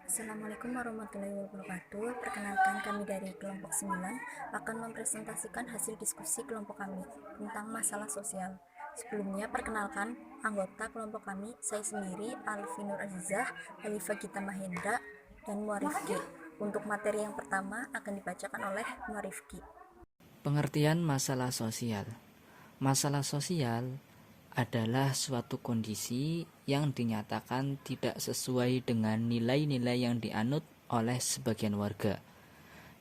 Assalamualaikum warahmatullahi wabarakatuh. Perkenalkan, kami dari kelompok 9 akan mempresentasikan hasil diskusi kelompok kami tentang masalah sosial. Sebelumnya, perkenalkan anggota kelompok kami, saya sendiri, Alfi Nur Azizah, Halifah Gita Mahendra, dan Muarifki. Untuk materi yang pertama akan dibacakan oleh Muarifki. Pengertian masalah sosial. Masalah sosial adalah suatu kondisi yang dinyatakan tidak sesuai dengan nilai-nilai yang dianut oleh sebagian warga,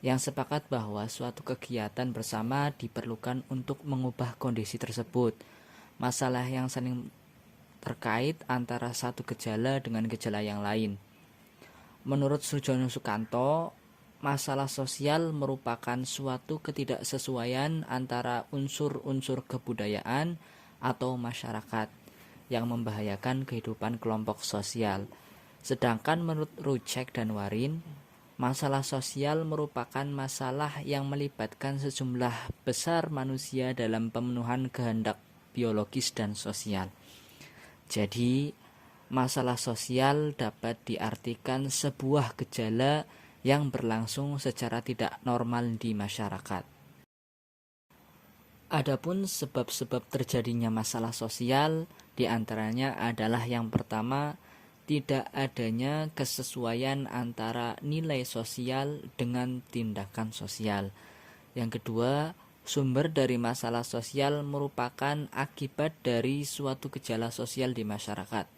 yang sepakat bahwa suatu kegiatan bersama diperlukan untuk mengubah kondisi tersebut. Masalah yang saling terkait antara satu gejala dengan gejala yang lain. Menurut Sujono Sukanto, masalah sosial merupakan suatu ketidaksesuaian antara unsur-unsur kebudayaan atau masyarakat yang membahayakan kehidupan kelompok sosial. Sedangkan menurut Rucek dan Warin, masalah sosial merupakan masalah yang melibatkan sejumlah besar manusia dalam pemenuhan kehendak biologis dan sosial. Jadi, masalah sosial dapat diartikan sebuah gejala yang berlangsung secara tidak normal di masyarakat. Adapun sebab-sebab terjadinya masalah sosial diantaranya adalah yang pertama, tidak adanya kesesuaian antara nilai sosial dengan tindakan sosial. Yang kedua, sumber dari masalah sosial merupakan akibat dari suatu gejala sosial di masyarakat.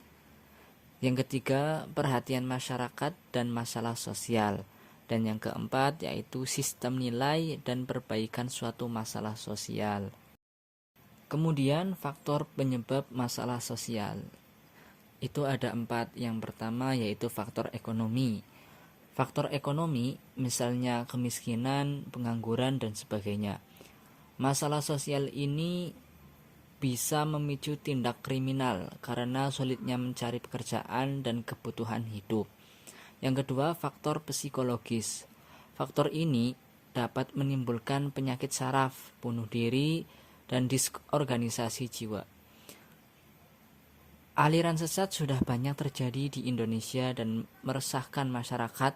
Yang ketiga, perhatian masyarakat dan masalah sosial. Dan yang keempat, yaitu sistem nilai dan perbaikan suatu masalah sosial. Kemudian, faktor penyebab masalah sosial. Itu ada 4. Yang pertama, yaitu faktor ekonomi. Faktor ekonomi, misalnya kemiskinan, pengangguran, dan sebagainya. Masalah sosial ini bisa memicu tindak kriminal karena sulitnya mencari pekerjaan dan kebutuhan hidup. Yang kedua, faktor psikologis. Faktor ini dapat menimbulkan penyakit saraf, bunuh diri, dan disorganisasi jiwa. Aliran sesat sudah banyak terjadi di Indonesia dan meresahkan masyarakat,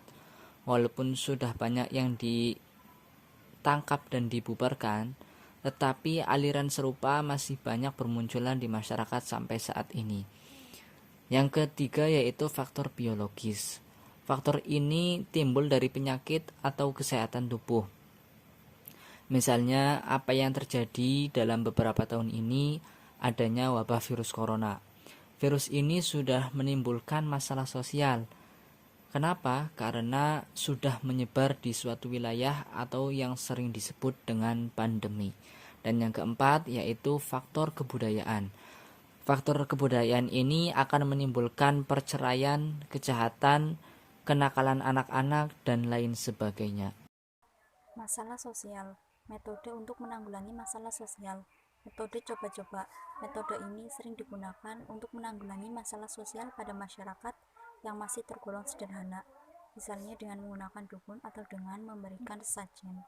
walaupun sudah banyak yang ditangkap dan dibubarkan, tetapi aliran serupa masih banyak bermunculan di masyarakat sampai saat ini. Yang ketiga yaitu faktor biologis. Faktor ini timbul dari penyakit atau kesehatan tubuh. Misalnya apa yang terjadi dalam beberapa tahun ini adanya wabah virus corona. Virus ini sudah menimbulkan masalah sosial. Kenapa? Karena sudah menyebar di suatu wilayah atau yang sering disebut dengan pandemi. Dan yang keempat yaitu faktor kebudayaan. Faktor kebudayaan ini akan menimbulkan perceraian, kejahatan, kenakalan anak-anak, dan lain sebagainya. Masalah sosial. Metode untuk menanggulangi masalah sosial. Metode coba-coba. Metode ini sering digunakan untuk menanggulangi masalah sosial pada masyarakat yang masih tergolong sederhana, misalnya dengan menggunakan dukun atau dengan memberikan sesajen.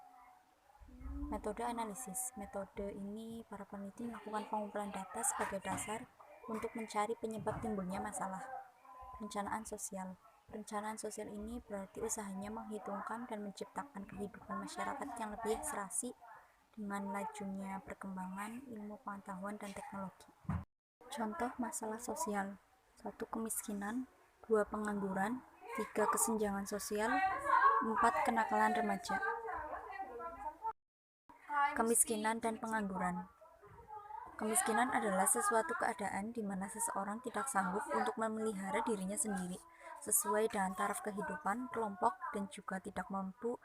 Metode analisis. Metode ini para peneliti melakukan pengumpulan data sebagai dasar untuk mencari penyebab timbulnya masalah. Perencanaan sosial. Perencanaan sosial ini berarti usahanya menghitungkan dan menciptakan kehidupan masyarakat yang lebih serasi dengan lajunya perkembangan ilmu pengetahuan dan teknologi. Contoh masalah sosial: 1. Kemiskinan, 2. Pengangguran, 3. Kesenjangan sosial, 4. Kenakalan remaja. Kemiskinan dan pengangguran. Kemiskinan adalah sesuatu keadaan di mana seseorang tidak sanggup untuk memelihara dirinya sendiri sesuai dengan taraf kehidupan kelompok dan juga tidak mampu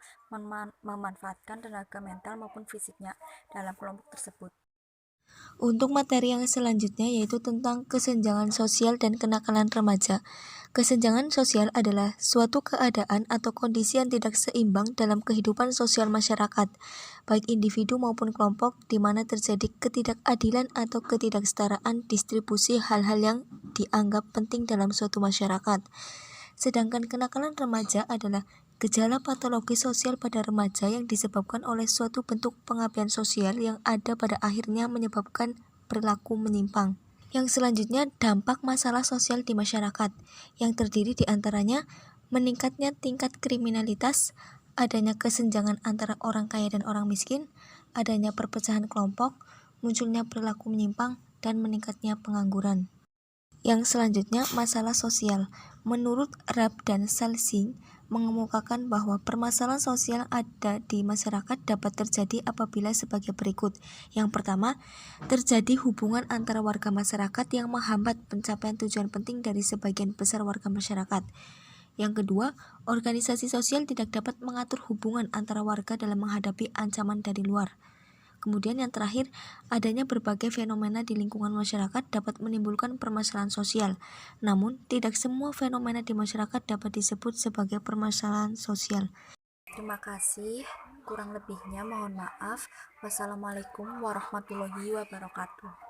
memanfaatkan tenaga mental maupun fisiknya dalam kelompok tersebut. Untuk materi yang selanjutnya yaitu tentang kesenjangan sosial dan kenakalan remaja. Kesenjangan sosial adalah suatu keadaan atau kondisi yang tidak seimbang dalam kehidupan sosial masyarakat, baik individu maupun kelompok, di mana terjadi ketidakadilan atau ketidaksetaraan distribusi hal-hal yang dianggap penting dalam suatu masyarakat. Sedangkan kenakalan remaja adalah gejala patologi sosial pada remaja yang disebabkan oleh suatu bentuk pengabaian sosial yang ada pada akhirnya menyebabkan perilaku menyimpang. Yang selanjutnya, dampak masalah sosial di masyarakat, yang terdiri diantaranya meningkatnya tingkat kriminalitas, adanya kesenjangan antara orang kaya dan orang miskin, adanya perpecahan kelompok, munculnya perilaku menyimpang, dan meningkatnya pengangguran. Yang selanjutnya, masalah sosial. Menurut Raab dan Salsing, mengemukakan bahwa permasalahan sosial ada di masyarakat dapat terjadi apabila sebagai berikut. Yang pertama, terjadi hubungan antara warga masyarakat yang menghambat pencapaian tujuan penting dari sebagian besar warga masyarakat. Yang kedua, organisasi sosial tidak dapat mengatur hubungan antara warga dalam menghadapi ancaman dari luar. Kemudian yang terakhir, adanya berbagai fenomena di lingkungan masyarakat dapat menimbulkan permasalahan sosial. Namun, tidak semua fenomena di masyarakat dapat disebut sebagai permasalahan sosial. Terima kasih, kurang lebihnya mohon maaf. Wassalamualaikum warahmatullahi wabarakatuh.